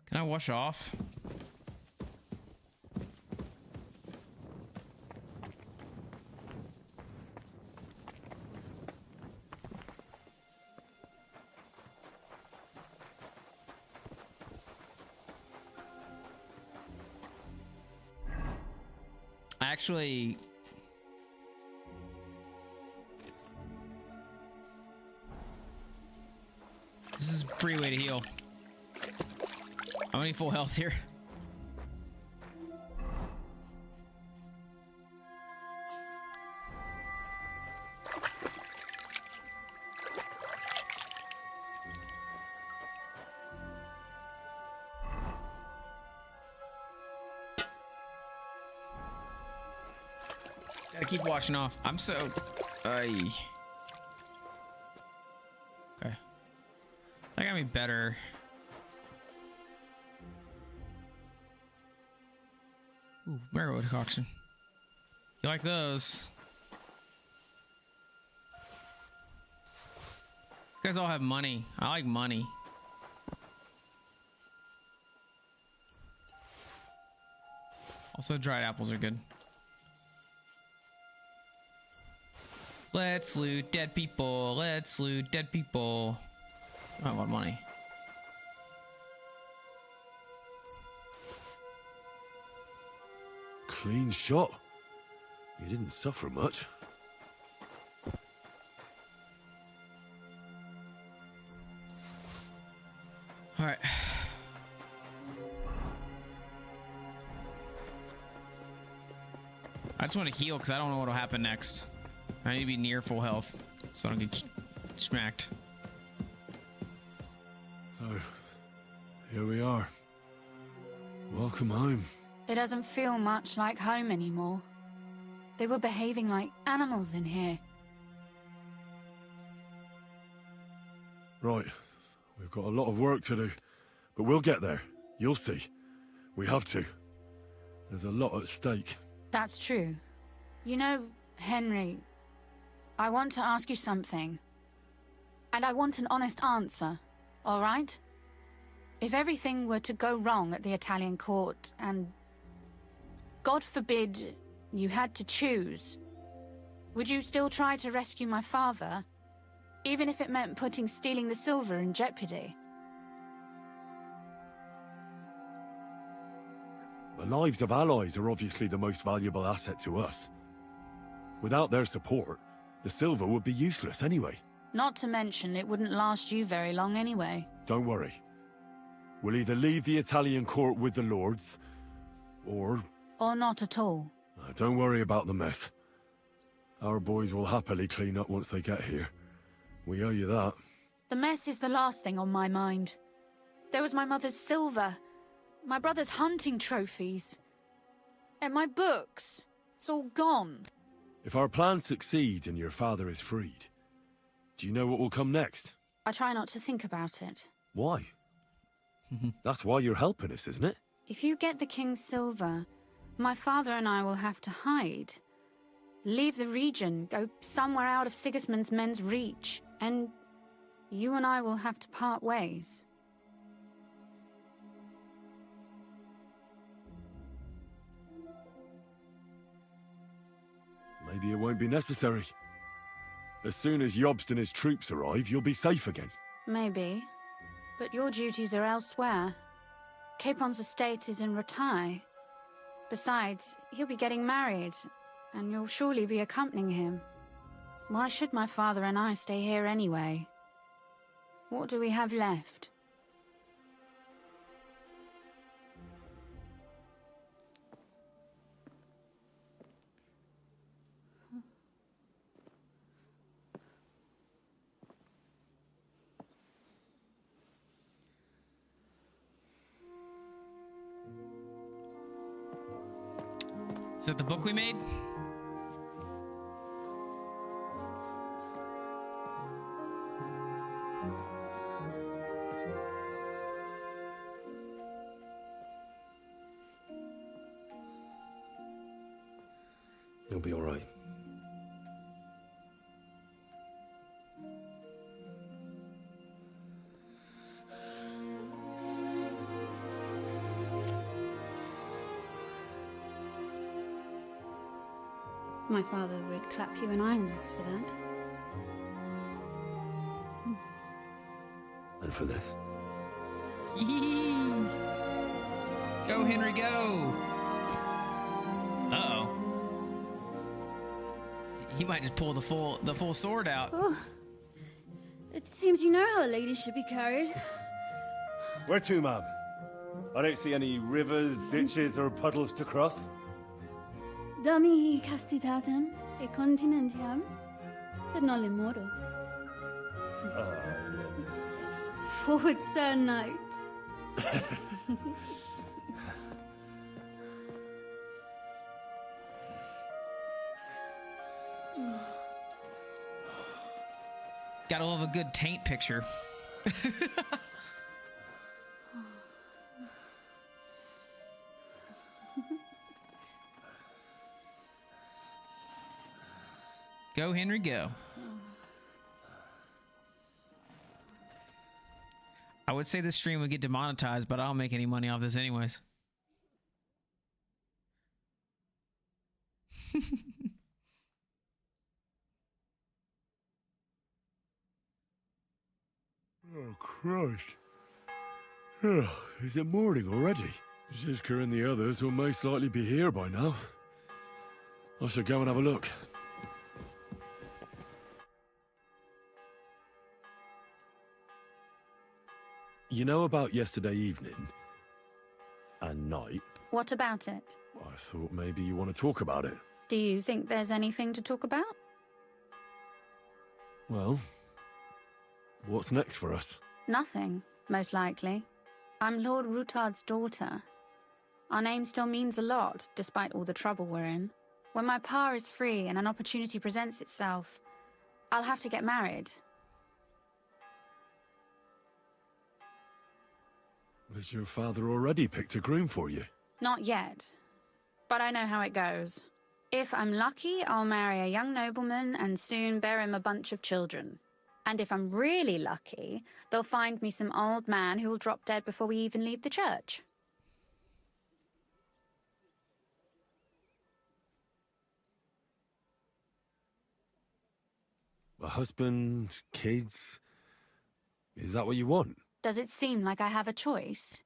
Can I wash off? Actually, this is a free way to heal. I need full health here. Gotta keep washing off. I'm so... Okay. That got me better. Ooh, marigold concoction. You like those? You guys all have money. I like money. Also, dried apples are good. Let's loot dead people. Let's loot dead people. I want money. Clean shot. You didn't suffer much. All right. I just want to heal because I don't know what'll happen next. I need to be near full health so I don't get smacked. So, here we are. Welcome home. It doesn't feel much like home anymore. They were behaving like animals in here. Right. We've got a lot of work to do. But we'll get there. You'll see. We have to. There's a lot at stake. That's true. You know, Henry, I want to ask you something. And I want an honest answer, all right? If everything were to go wrong at the Italian court, and God forbid you had to choose, would you still try to rescue my father? Even if it meant putting stealing the silver in jeopardy? The lives of allies are obviously the most valuable asset to us. Without their support, the silver would be useless anyway. Not to mention, it wouldn't last you very long anyway. Don't worry. We'll either leave the Italian court with the lords, or... Or not at all. Don't worry about the mess. Our boys will happily clean up once they get here. We owe you that. The mess is the last thing on my mind. There was my mother's silver, my brother's hunting trophies, and my books. It's all gone. If our plans succeed and your father is freed, do you know what will come next? I try not to think about it. Why? That's why you're helping us, isn't it? If you get the king's silver, my father and I will have to hide. Leave the region, go somewhere out of Sigismund's men's reach, and you and I will have to part ways. Maybe it won't be necessary. As soon as Jobst and his troops arrive, you'll be safe again. Maybe. But your duties are elsewhere. Capon's estate is in Ratai. Besides, he'll be getting married, and you'll surely be accompanying him. Why should my father and I stay here anyway? What do we have left? Is that the book we made? You'll be all right. My father would clap you in irons for that. And for this? Go, Henry, go! Uh-oh. He might just pull the full sword out. Oh. It seems you know how a lady should be carried. Where to, ma'am? I don't see any rivers, ditches, or puddles to cross. Dami castitatem e continentiam, sed non lemoro. Forward, Sir Knight. Gotta love a good taint picture. Go, Henry, go. I would say this stream would get demonetized, but I don't make any money off this anyways. Oh, Christ. Is it morning already? Zizka and the others will most likely be here by now. I should go and have a look. You know about yesterday evening? And night? What about it? I thought maybe you want to talk about it. Do you think there's anything to talk about? Well, What's next for us? Nothing, most likely. I'm Lord Rutard's daughter. Our name still means a lot, despite all the trouble we're in. When my pa is free and an opportunity presents itself, I'll have to get married. Has your father already picked a groom for you? Not yet, but I know how it goes. If I'm lucky, I'll marry a young nobleman and soon bear him a bunch of children. And if I'm really lucky, they'll find me some old man who will drop dead before we even leave the church. A husband, kids... Is that what you want? Does it seem like I have a choice?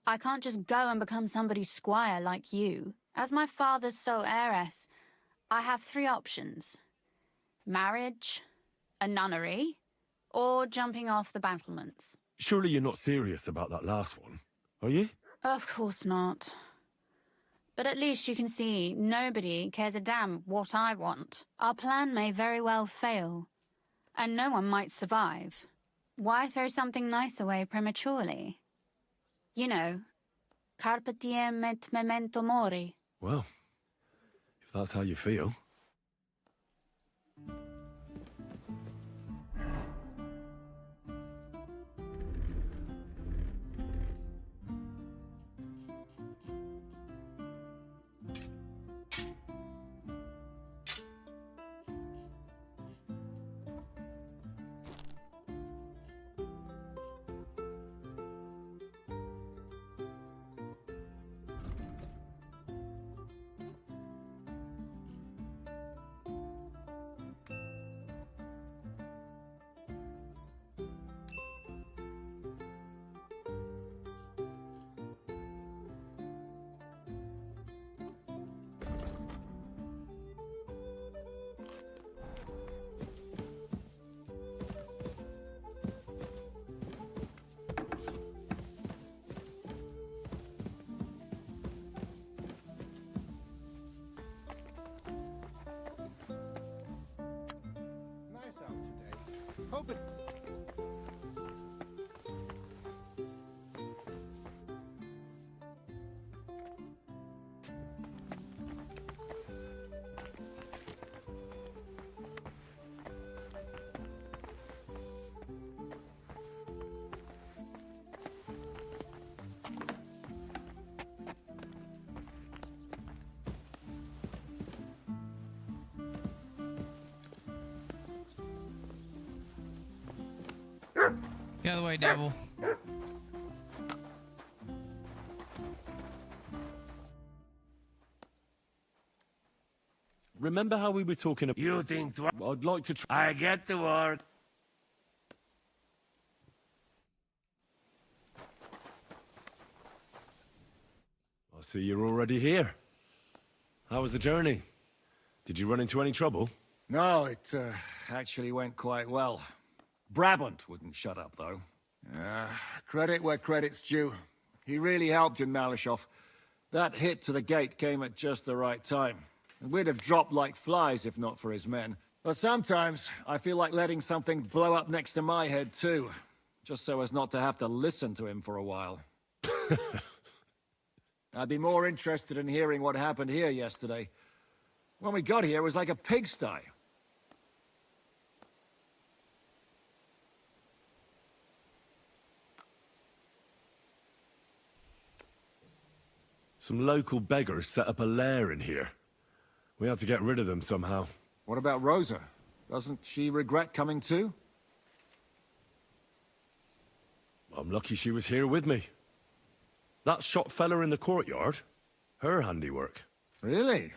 I can't just go and become somebody's squire like you. As my father's sole heiress, I have 3 options. Marriage, a nunnery, or jumping off the battlements. Surely you're not serious about that last one, are you? Of course not. But at least you can see nobody cares a damn what I want. Our plan may very well fail, and no one might survive. Why throw something nice away prematurely? You know, carpe diem et memento mori. Well, if that's how you feel. Hope it... Get out of the way, devil. Remember how we were talking about... You think twice? I'd like to try... I get to work. I see you're already here. How was the journey? Did you run into any trouble? No, it actually went quite well. Brabant wouldn't shut up, though. Credit where credit's due. He really helped in Malishov. That hit to the gate came at just the right time. And we'd have dropped like flies if not for his men. But sometimes, I feel like letting something blow up next to my head, too. Just so as not to have to listen to him for a while. I'd be more interested in hearing what happened here yesterday. When we got here, it was like a pigsty. Some local beggars set up a lair in here. We have to get rid of them somehow. What about Rosa? Doesn't she regret coming too? I'm lucky she was here with me. That shot fella in the courtyard, her handiwork. Really?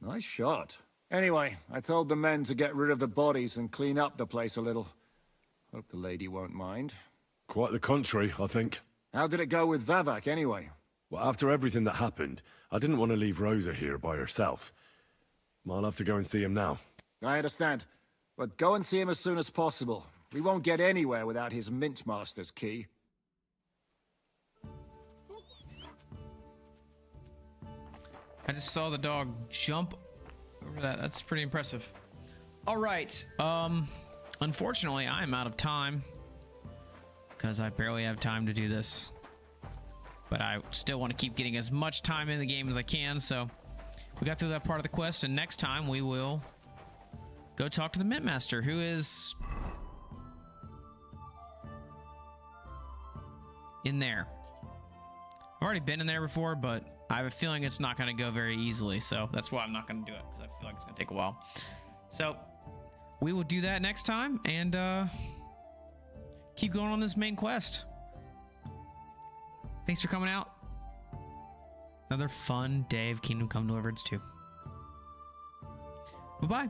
Nice shot. Anyway, I told the men to get rid of the bodies and clean up the place a little. Hope the lady won't mind. Quite the contrary, I think. How did it go with Vavak, anyway? Well, after everything that happened, I didn't want to leave Rosa here by herself. I'll have to go and see him now. I understand. But go and see him as soon as possible. We won't get anywhere without his Mintmaster's key. I just saw the dog jump over that. That's pretty impressive. All right. Unfortunately, I'm out of time because I barely have time to do this. But I still want to keep getting as much time in the game as I can, so we got through that part of the quest, and next time we will go talk to the Mint Master, who is in there. I've already been in there before, but I have a feeling it's not going to go very easily, so that's why I'm not going to do it, because I feel like it's going to take a while. So we will do that next time, and keep going on this main quest. Thanks for coming out. Another fun day of Kingdom Come Deliverance 2. Bye-bye.